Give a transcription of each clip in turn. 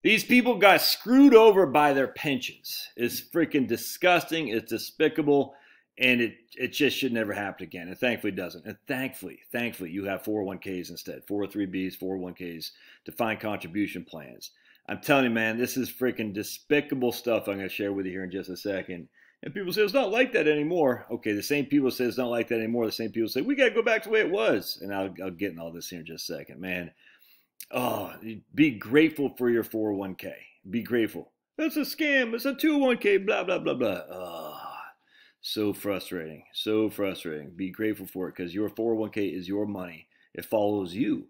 These people got screwed over by their pensions. It's freaking disgusting. It's despicable. And it just should never happen again. And thankfully it doesn't. And thankfully, you have 401ks instead, 403bs, 401ks, defined contribution plans. I'm telling you, man, this is freaking despicable stuff I'm going to share with you here in just a second. And people say it's not like that anymore. Okay, the same people say it's not like that anymore. The same people say we got to go back to the way it was. And I'll get in all this here in just a second, man. Oh, be grateful for your 401k. Be grateful. That's a scam. It's a 201k, blah, blah, blah, blah. Oh, so frustrating. So frustrating. Be grateful for it because your 401k is your money. It follows you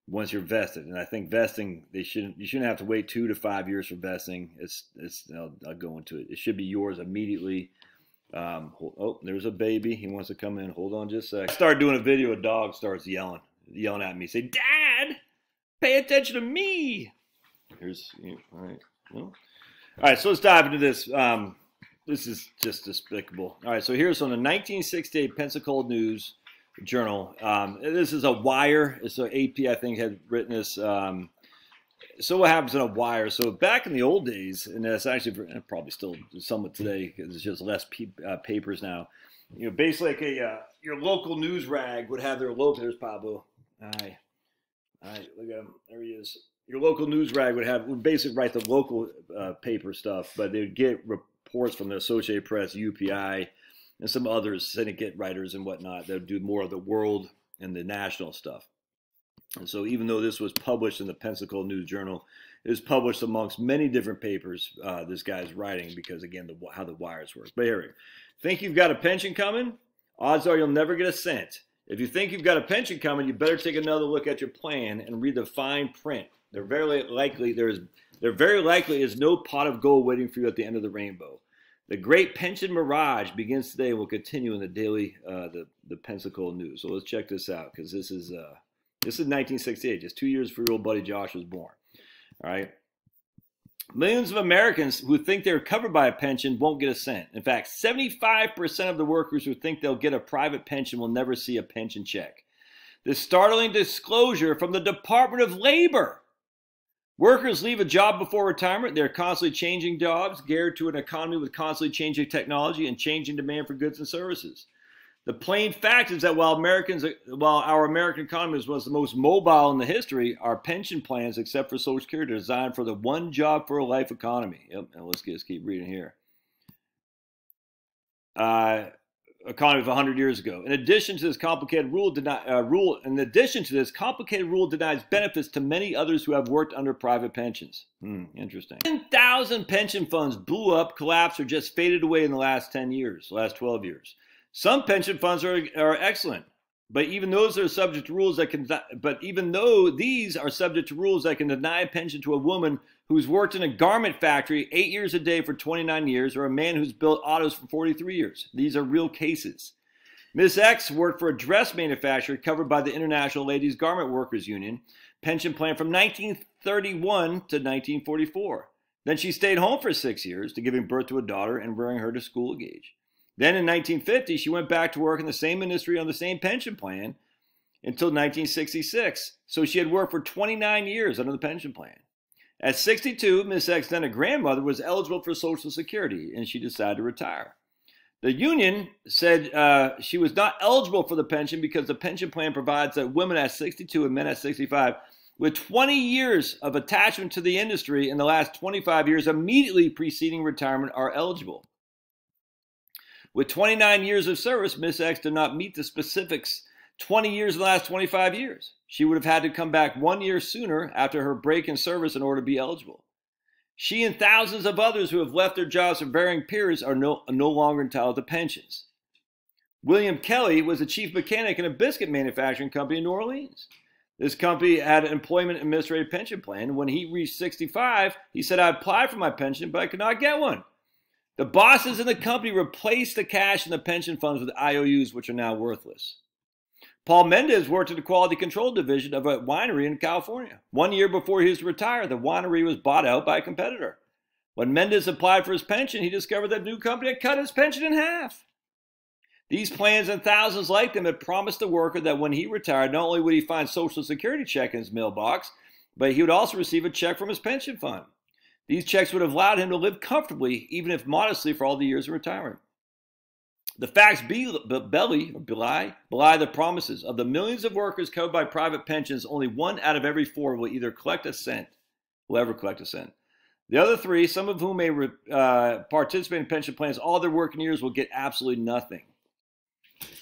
once you're vested. And I think vesting, you shouldn't have to wait 2 to 5 years for vesting. I'll go into it. It should be yours immediately. Oh, there's a baby. He wants to come in. Hold on just a sec. I start doing a video, a dog starts yelling at me. Say, Dad, pay attention to me. All right. Well, all right, so let's dive into this. This is just despicable. All right, so here's from the 1968 Pensacola News Journal. This is a wire. It's an AP, I think, had written this. So what happens in a wire? So back in the old days, and that's actually probably still somewhat today because it's just less papers now. You know, basically like your local news rag would have their local. There's Pablo. All right, look at him. There he is. Your local news rag would basically write the local paper stuff, but they would get reports from the Associated Press, UPI, and some others, syndicate writers and whatnot, that would do more of the world and the national stuff. And so even though this was published in the Pensacola News Journal, it was published amongst many different papers this guy's writing because, again, how the wires work. But here, think you've got a pension coming? Odds are you'll never get a cent. If you think you've got a pension coming, you better take another look at your plan and read the fine print. There very likely is no pot of gold waiting for you at the end of the rainbow. The great pension mirage begins today and will continue in the daily the Pensacola News. So let's check this out because this is 1968, just 2 years before your old buddy Josh was born. All right. Millions of Americans who think they're covered by a pension won't get a cent. In fact, 75% of the workers who think they'll get a private pension will never see a pension check. The startling disclosure from the Department of Labor. Workers leave a job before retirement. They're constantly changing jobs, geared to an economy with constantly changing technology and changing demand for goods and services. The plain fact is that while our American economy was the most mobile in the history, our pension plans, except for Social Security, are designed for the one job for a life economy. Yep, and let's just keep reading here. Economy of 100 years ago. In addition to this complicated rule denies benefits to many others who have worked under private pensions. Interesting. 10,000 pension funds blew up, collapsed, or just faded away in the last 12 years. Some pension funds are excellent, but even though these are subject to rules that can deny a pension to a woman who's worked in a garment factory 8 years a day for 29 years, or a man who's built autos for 43 years. These are real cases. Ms. X worked for a dress manufacturer covered by the International Ladies Garment Workers Union pension plan from 1931 to 1944. Then she stayed home for 6 years to giving birth to a daughter and rearing her to school age. Then in 1950, she went back to work in the same industry on the same pension plan until 1966. So she had worked for 29 years under the pension plan. At 62, Ms. X, then a grandmother, was eligible for Social Security, and she decided to retire. The union said she was not eligible for the pension because the pension plan provides that women at 62 and men at 65 with 20 years of attachment to the industry in the last 25 years immediately preceding retirement are eligible. With 29 years of service, Ms. X did not meet the specifics 20 years in the last 25 years. She would have had to come back 1 year sooner after her break in service in order to be eligible. She and thousands of others who have left their jobs for varying periods are no longer entitled to pensions. William Kelly was the chief mechanic in a biscuit manufacturing company in New Orleans. This company had an employment administrative pension plan. When he reached 65, he said, I applied for my pension, but I could not get one. The bosses in the company replaced the cash in the pension funds with IOUs, which are now worthless. Paul Mendez worked in the quality control division of a winery in California. 1 year before he was to retire, the winery was bought out by a competitor. When Mendez applied for his pension, he discovered that the new company had cut his pension in half. These plans and thousands like them had promised the worker that when he retired, not only would he find Social Security check in his mailbox, but he would also receive a check from his pension fund. These checks would have allowed him to live comfortably, even if modestly, for all the years in retirement. The facts belie the promises. Of the millions of workers covered by private pensions, only 1 out of every 4 will either collect a cent, will ever collect a cent. The other 3, some of whom may participate in pension plans all their working years, will get absolutely nothing.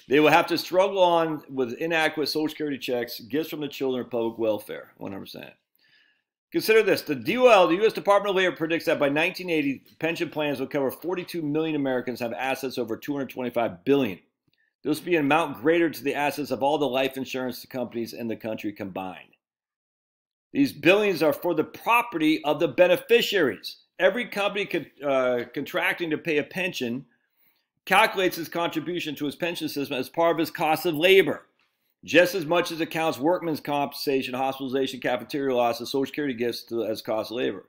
They will have to struggle on with inadequate Social Security checks, gifts from the children, and public welfare, 100%. Consider this. The DOL, the U.S. Department of Labor, predicts that by 1980, pension plans will cover 42 million Americans have assets over $225 billion. This will be an amount greater to the assets of all the life insurance companies in the country combined. These billions are for the property of the beneficiaries. Every company contracting to pay a pension calculates its contribution to its pension system as part of its cost of labor, just as much as it counts workman's compensation, hospitalization, cafeteria losses, Social Security gifts as cost of labor.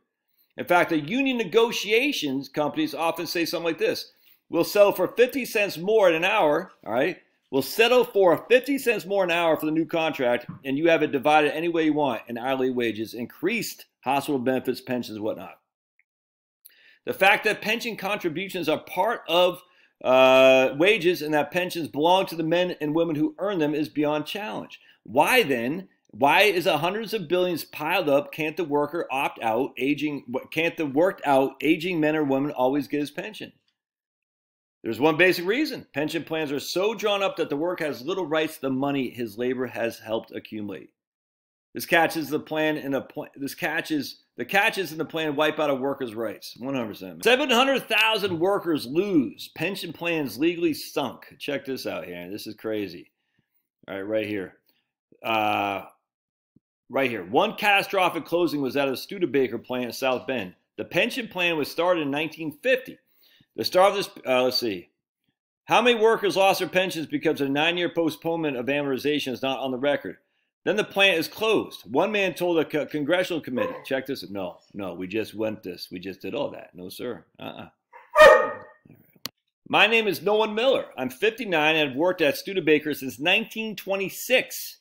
In fact, the union negotiations companies often say something like this: we'll settle for 50 cents more an hour, all right? We'll settle for 50 cents more an hour for the new contract, and you have it divided any way you want in hourly wages, increased hospital benefits, pensions, whatnot. The fact that pension contributions are part of wages and that pensions belong to the men and women who earn them is beyond challenge. Why then? Why is hundreds of billions piled up? Can't the worker opt out? Can't the worked out aging men or women always get his pension? There's one basic reason. Pension plans are so drawn up that the worker has little rights to the money his labor has helped accumulate. The catches in the plan wipe out a worker's rights. 100%. 700,000 workers lose. Pension plans legally sunk. Check this out here. This is crazy. All right, right here. Right here. One catastrophic closing was at a Studebaker plant in South Bend. The pension plan was started in 1950. The start of this, let's see. How many workers lost their pensions because of a 9-year postponement of amortization is not on the record. Then the plant is closed. One man told a congressional committee, check this, no, we just went this. We just did all that. No, sir. My name is Nolan Miller. I'm 59 and have worked at Studebaker since 1926.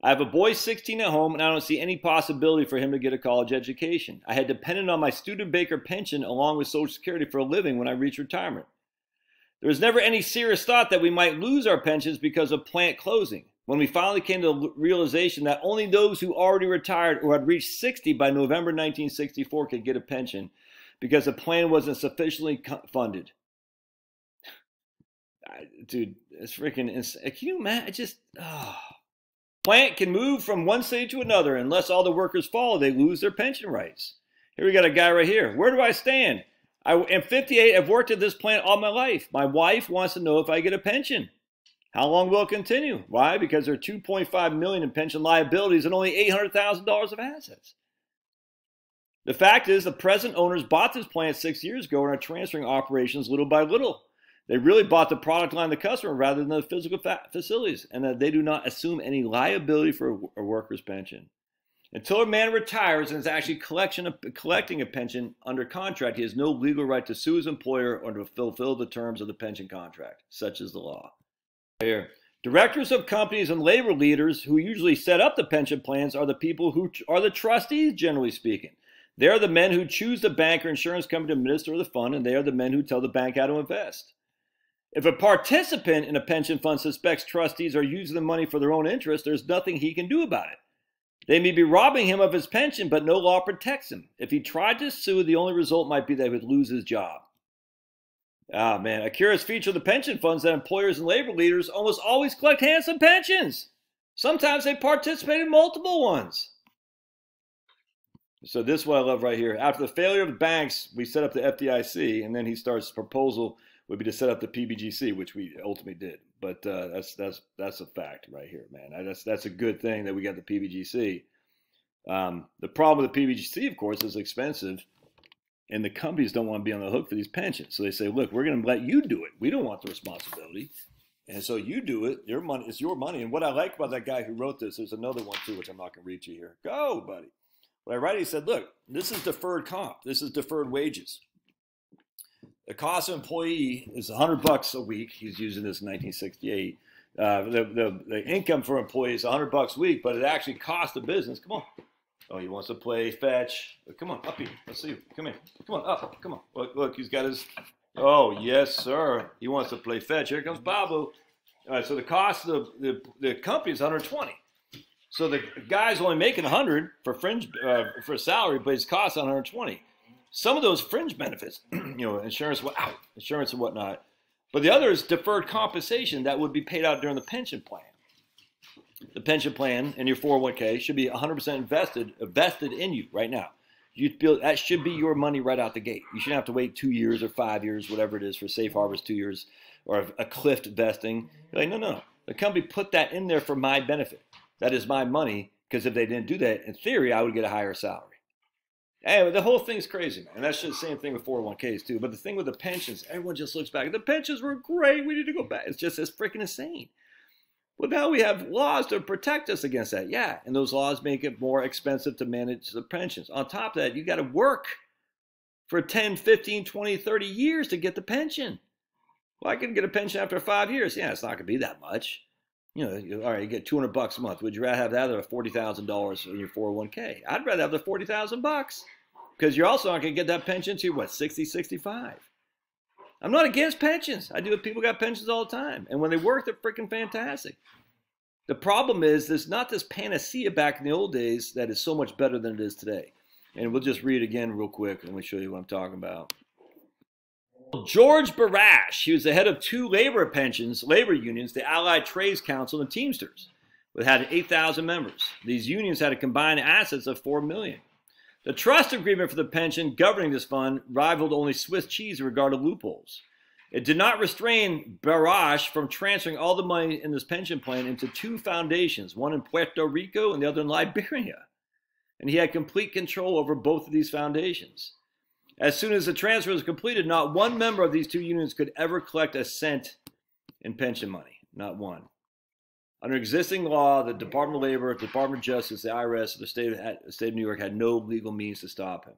I have a boy 16 at home, and I don't see any possibility for him to get a college education. I had depended on my Studebaker pension along with Social Security for a living when I reached retirement. There was never any serious thought that we might lose our pensions because of plant closing. When we finally came to the realization that only those who already retired or had reached 60 by November 1964 could get a pension because the plan wasn't sufficiently funded. Dude, it's freaking insane. Can you imagine? Plant can move from one state to another. Unless all the workers follow, they lose their pension rights. Here we got a guy right here. Where do I stand? I am 58. I've worked at this plant all my life. My wife wants to know if I get a pension. How long will it continue? Why? Because there are $2.5 million in pension liabilities and only $800,000 of assets. The fact is, the present owners bought this plant 6 years ago and are transferring operations little by little. They really bought the product line to the customer rather than the physical facilities, and that they do not assume any liability for a worker's pension. Until a man retires and is actually collecting a pension under contract, he has no legal right to sue his employer or to fulfill the terms of the pension contract. Such is the law. Here. Directors of companies and labor leaders who usually set up the pension plans are the people who are the trustees, generally speaking. They are the men who choose the bank or insurance company to administer the fund, and they are the men who tell the bank how to invest. If a participant in a pension fund suspects trustees are using the money for their own interest, there's nothing he can do about it. They may be robbing him of his pension, but no law protects him. If he tried to sue, the only result might be that he would lose his job. Ah, man, a curious feature of the pension funds that employers and labor leaders almost always collect handsome pensions. Sometimes they participate in multiple ones. So this is what I love right here. After the failure of the banks, we set up the FDIC, and then he starts proposal would be to set up the PBGC, which we ultimately did. But that's a fact right here, man. That's a good thing that we got the PBGC. The problem with the PBGC, of course, is expensive. And the companies don't want to be on the hook for these pensions. So they say, look, we're going to let you do it. We don't want the responsibility. And so you do it. Your money, it's your money. And what I like about that guy who wrote this, there's another one too, which I'm not going to read you here. Go, buddy. What I write, he said, look, this is deferred comp. This is deferred wages. The cost of employee is $100 a week. He's using this in 1968. The income for employees is $100 a week, but it actually costs the business. Come on. Oh, he wants to play fetch. Come on, up here. Let's see. Come here. Come on, up. Come on. Look, he's got his. Oh, yes, sir. He wants to play fetch. Here comes Pablo. All right, so the cost of the company is 120. So the guy's only making 100 for fringe for salary, but his cost 120. Some of those fringe benefits, insurance and whatnot, but the other is deferred compensation that would be paid out during the pension plan. The pension plan and your 401k should be 100% vested in you right now. That should be your money right out the gate. You shouldn't have to wait 2 years or 5 years, whatever it is for safe harbors, 2 years, or a cliff vesting. You're like, no. The company put that in there for my benefit. That is my money, because if they didn't do that, in theory, I would get a higher salary. Anyway, the whole thing's crazy, man. And that's just the same thing with 401ks, too. But the thing with the pensions, everyone just looks back. The pensions were great. We need to go back. It's just as freaking insane. Well, now we have laws to protect us against that. Yeah, and those laws make it more expensive to manage the pensions. On top of that, you got to work for 10, 15, 20, 30 years to get the pension. Well, I can get a pension after 5 years. Yeah, it's not going to be that much. All right, you get $200 a month. Would you rather have that or $40,000 in your 401k? I'd rather have the $40,000 because you're also not going to get that pension to, 60, 65. I'm not against pensions. I do have people got pensions all the time. And when they work, they're freaking fantastic. The problem is there's not this panacea back in the old days that is so much better than it is today. And we'll just read it again real quick and we'll show you what I'm talking about. George Barash, he was the head of 2 labor unions, the Allied Trades Council and Teamsters, which had 8,000 members. These unions had a combined assets of $4 million. The trust agreement for the pension governing this fund rivaled only Swiss cheese in regard to loopholes. It did not restrain Barash from transferring all the money in this pension plan into 2 foundations, one in Puerto Rico and the other in Liberia. And he had complete control over both of these foundations. As soon as the transfer was completed, not one member of these 2 unions could ever collect a cent in pension money. Not one. Under existing law, the Department of Labor, the Department of Justice, the IRS, the state of New York had no legal means to stop him.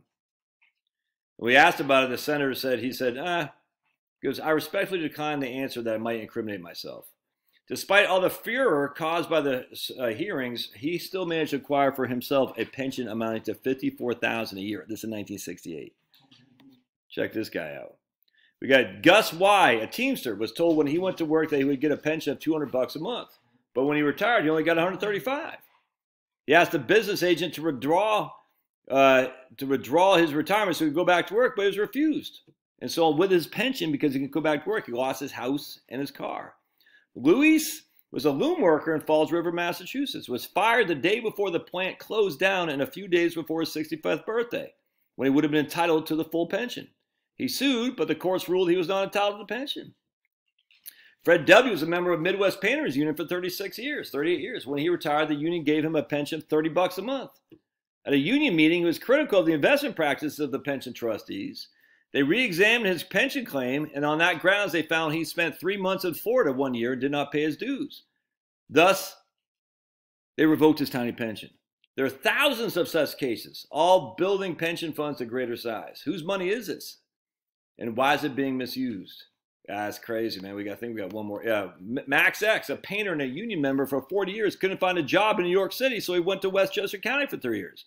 When we asked about it, the senator said, I respectfully declined the answer that I might incriminate myself. Despite all the furor caused by the hearings, he still managed to acquire for himself a pension amounting to $54,000 a year. This is in 1968. Check this guy out. We got Gus Y, a Teamster, was told when he went to work that he would get a pension of $200 a month. But when he retired, he only got $135. He asked the business agent to withdraw his retirement so he could go back to work, but he was refused. And so with his pension, because he could go back to work, he lost his house and his car. Luis was a loom worker in Falls River, Massachusetts, was fired the day before the plant closed down and a few days before his 65th birthday, when he would have been entitled to the full pension. He sued, but the courts ruled he was not entitled to the pension. Fred W. was a member of Midwest Painters Union for 38 years. When he retired, the union gave him a pension of $30 a month. At a union meeting, he was critical of the investment practices of the pension trustees. They re-examined his pension claim, and on that grounds, they found he spent 3 months in Florida 1 year and did not pay his dues. Thus, they revoked his tiny pension. There are thousands of such cases, all building pension funds to greater size. Whose money is this? And why is it being misused? That's crazy, man. I think we got one more. Yeah, Max X, a painter and a union member for 40 years, couldn't find a job in New York City, so he went to Westchester County for 3 years.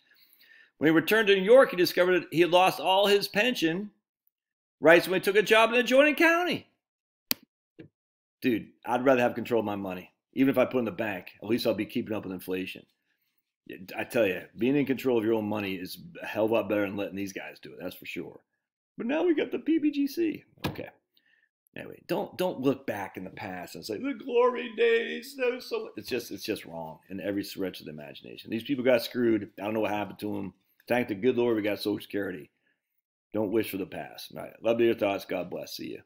When he returned to New York, he discovered he had lost all his pension rights when he took a job in an adjoining county. Dude, I'd rather have control of my money. Even if I put it in the bank, at least I'll be keeping up with inflation. I tell you, being in control of your own money is a hell of a lot better than letting these guys do it. That's for sure. But now we got the PBGC. Okay. Anyway, don't look back in the past and say the glory days. It's just wrong in every stretch of the imagination. These people got screwed. I don't know what happened to them. Thank the good Lord we got Social Security. Don't wish for the past. All right. Love to hear your thoughts. God bless. See you.